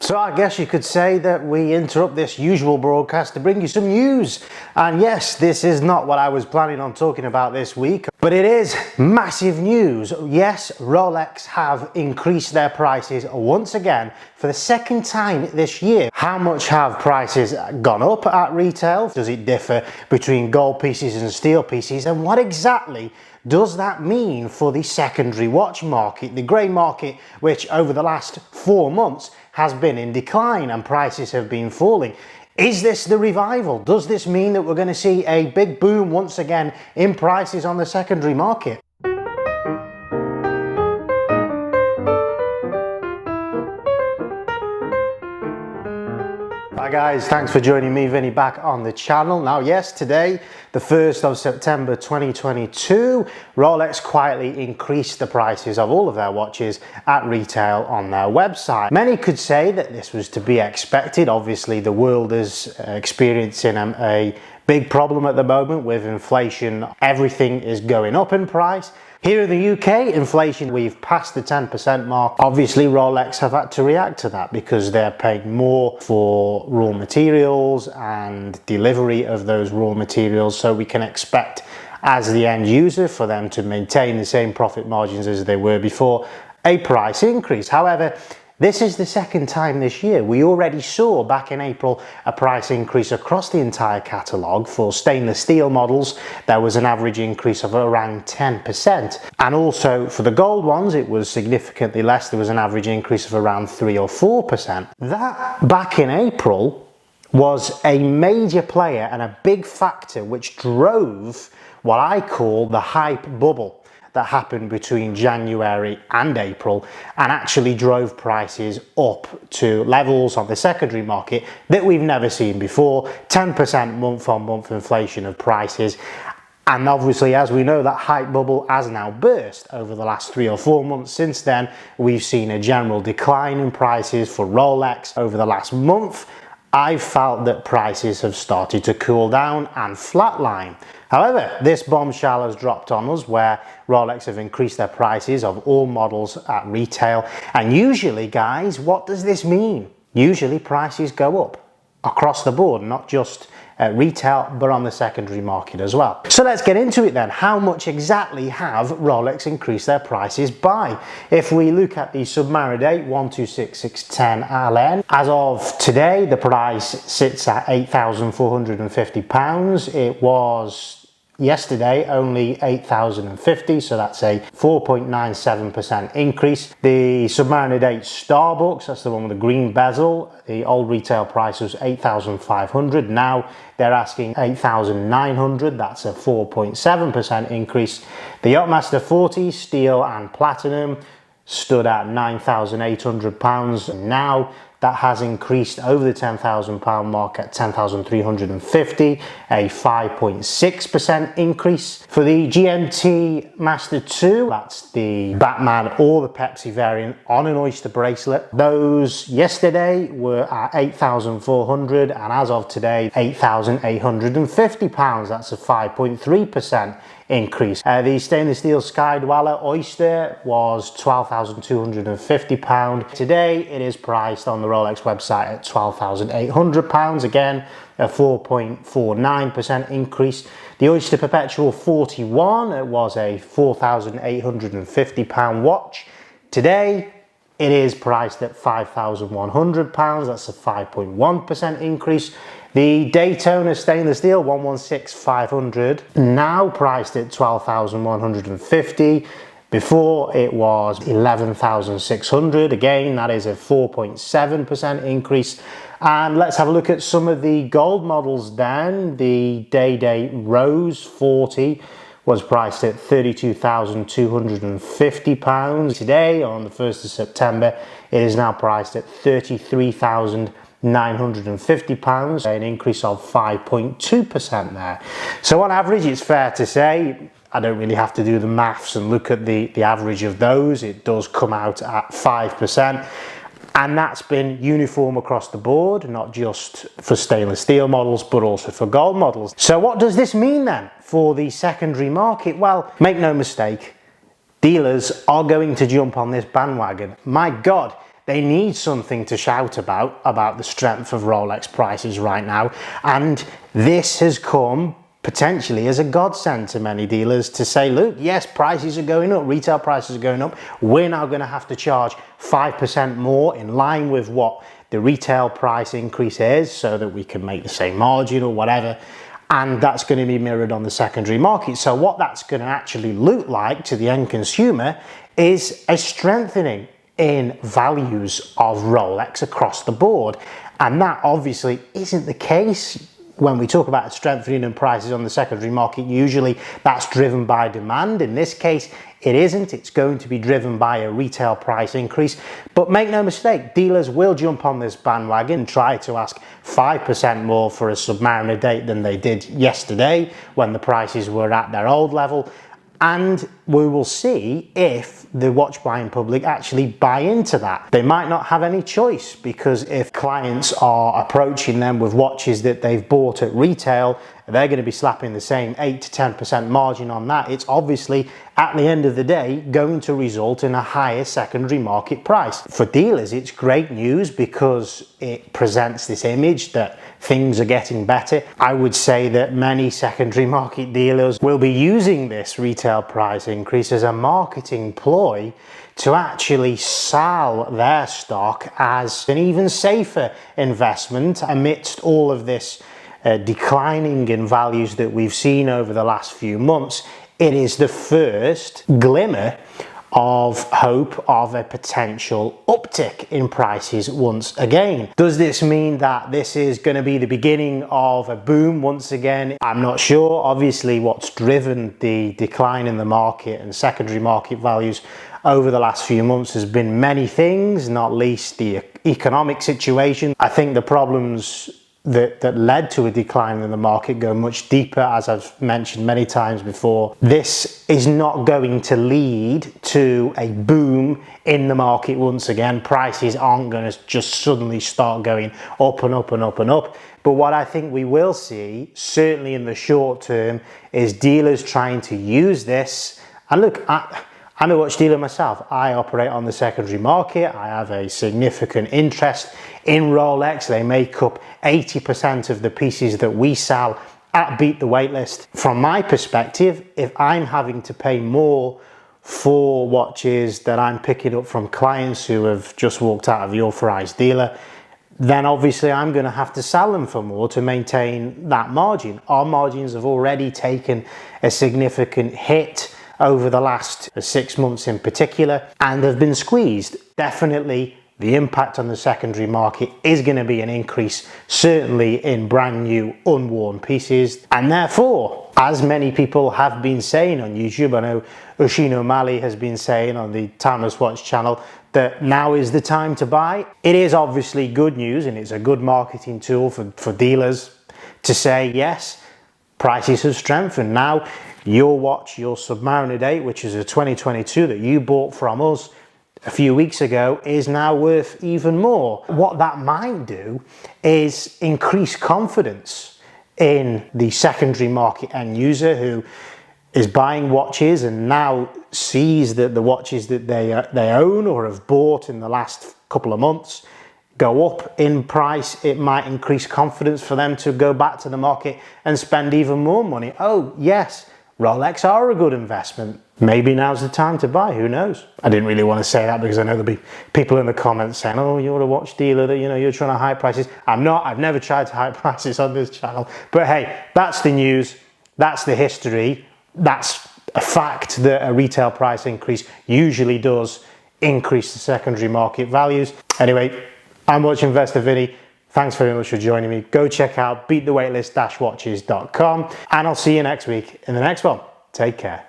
So I guess you could say that we interrupt this usual broadcast to bring you some news. And yes, this is not what I was planning on talking about this week, but it is massive news. Yes, Rolex have increased their prices once again for the second time this year. How much have prices gone up at retail? Does it differ between gold pieces and steel pieces? And what exactly does that mean for the secondary watch market, the grey market, which over the last 4 months has been in decline and prices have been falling? Is this the revival? Does this mean that we're going to see a big boom once again in prices on the secondary market? Hi guys, thanks for joining me, Vinny, back on the channel. Now yes, today, the 1st of September 2022, Rolex quietly increased the prices of all of their watches at retail on their website. Many could say that this was to be expected. Obviously, the world is experiencing a big problem at the moment with inflation. Everything is going up in price. Here in the UK, inflation, we've passed the 10% mark. Obviously, Rolex have had to react to that because they're paying more for raw materials and delivery of those raw materials. So we can expect, as the end user, for them to maintain the same profit margins as they were before, a price increase. However, this is the second time this year. We already saw back in April a price increase across the entire catalogue. For stainless steel models, there was an average increase of around 10%. And also for the gold ones, it was significantly less. There was an average increase of around 3 or 4%. That back in April was a major player and a big factor which drove what I call the hype bubble that happened between January and April, and actually drove prices up to levels on the secondary market that we've never seen before. 10% month-on-month inflation of prices. And obviously, as we know, that hype bubble has now burst. Over the last 3 or 4 months since then, we've seen a general decline in prices for Rolex. Over the last month, I've felt that prices have started to cool down and flatline. However, this bombshell has dropped on us where Rolex have increased their prices of all models at retail. And usually, guys, what does this mean? Usually prices go up across the board, not just at retail, but on the secondary market as well. So let's get into it then. How much exactly have Rolex increased their prices by? If we look at the Submariner date 126610 LN, as of today, the price sits at £8,450. It was yesterday only 8,050, so that's a 4.97% increase. The Submariner date Starbucks, that's the one with the green bezel, the old retail price was 8,500. Now they're asking 8,900. That's a 4.7% increase. The Yachtmaster 40 steel and platinum stood at £9,800. Now that has increased over the £10,000 mark at 10,350, a 5.6% increase. For the GMT Master 2, that's the Batman or the Pepsi variant on an oyster bracelet. Those yesterday were at 8,400, and as of today, £8,850. That's a 5.3% increase. The stainless steel Sky Dweller Oyster was £12,250. Today it is priced on the Rolex website at £12,800. Again, a 4.49% increase. The Oyster Perpetual 41, it was a £4,850 watch. Today it is priced at £5,100. That's a 5.1% increase. The Daytona stainless steel 116500, now priced at £12,150. Before it was £11,600. Again, that is a 4.7% increase. And let's have a look at some of the gold models then. The Day Rose 40 was priced at £32,250. Today, on the 1st of September, it is now priced at £33,950, an increase of 5.2% there. So on average, it's fair to say, I don't really have to do the maths and look at the average of those. It does come out at 5%. And that's been uniform across the board, not just for stainless steel models, but also for gold models. So what does this mean then for the secondary market? Well, make no mistake, dealers are going to jump on this bandwagon. My God, They need something to shout about the strength of Rolex prices right now. And this has come potentially as a godsend to many dealers to say, look, yes, prices are going up, retail prices are going up. We're now going to have to charge 5% more in line with what the retail price increase is so that we can make the same margin or whatever. And that's going to be mirrored on the secondary market. So what that's going to actually look like to the end consumer is a strengthening in values of Rolex across the board. And that obviously isn't the case. When we talk about strengthening in prices on the secondary market, usually that's driven by demand. In this case, it isn't. It's going to be driven by a retail price increase. But make no mistake, dealers will jump on this bandwagon and try to ask 5% more for a Submariner date than they did yesterday when the prices were at their old level. And we will see if the watch buying public actually buy into that. They might not have any choice, because if clients are approaching them with watches that they've bought at retail, they're going to be slapping the same 8 to 10% margin on that. It's obviously, at the end of the day, going to result in a higher secondary market price. For dealers, it's great news because it presents this image that things are getting better. I would say that many secondary market dealers will be using this retail price increase as a marketing ploy to actually sell their stock as an even safer investment amidst all of this declining in values that we've seen over the last few months. It is the first glimmer of hope of a potential uptick in prices once again. Does this mean that this is going to be the beginning of a boom once again? I'm not sure. Obviously, what's driven the decline in the market and secondary market values over the last few months has been many things, not least the economic situation. I think the problems that led to a decline in the market go much deeper, as I've mentioned many times before. This is not going to lead to a boom in the market once again. Prices aren't going to just suddenly start going up and up and up and up. But what I think we will see, certainly in the short term, is dealers trying to use this. And look, I'm a watch dealer myself. I operate on the secondary market. I have a significant interest in Rolex. They make up 80% of the pieces that we sell at Beat the Waitlist. From my perspective, if I'm having to pay more for watches that I'm picking up from clients who have just walked out of the authorized dealer, then obviously I'm going to have to sell them for more to maintain that margin. Our margins have already taken a significant hit over the last 6 months in particular, and have been squeezed. Definitely the impact on the secondary market is going to be an increase, certainly in brand new unworn pieces. And therefore, as many people have been saying on YouTube, I know Ushin O'Malley has been saying on the Timeless Watch channel that now is the time to buy. It is obviously good news, and it's a good marketing tool for dealers to say, yes, prices have strengthened. Now, your watch, your Submariner date, which is a 2022 that you bought from us a few weeks ago, is now worth even more. What that might do is increase confidence in the secondary market end user who is buying watches and now sees that the watches that they own or have bought in the last couple of months go up in price. It might increase confidence for them to go back to the market and spend even more money. Oh yes, Rolex are a good investment. Maybe now's the time to buy, who knows? I didn't really want to say that because I know there'll be people in the comments saying, oh, you're a watch dealer, that you're trying to hike prices. I'm not. I've never tried to hike prices on this channel. But hey, that's the news. That's the history. That's a fact that a retail price increase usually does increase the secondary market values. Anyway, I'm Watch Investor Vinny. Thanks very much for joining me. Go check out beatthewaitlist-watches.com, and I'll see you next week in the next one. Take care.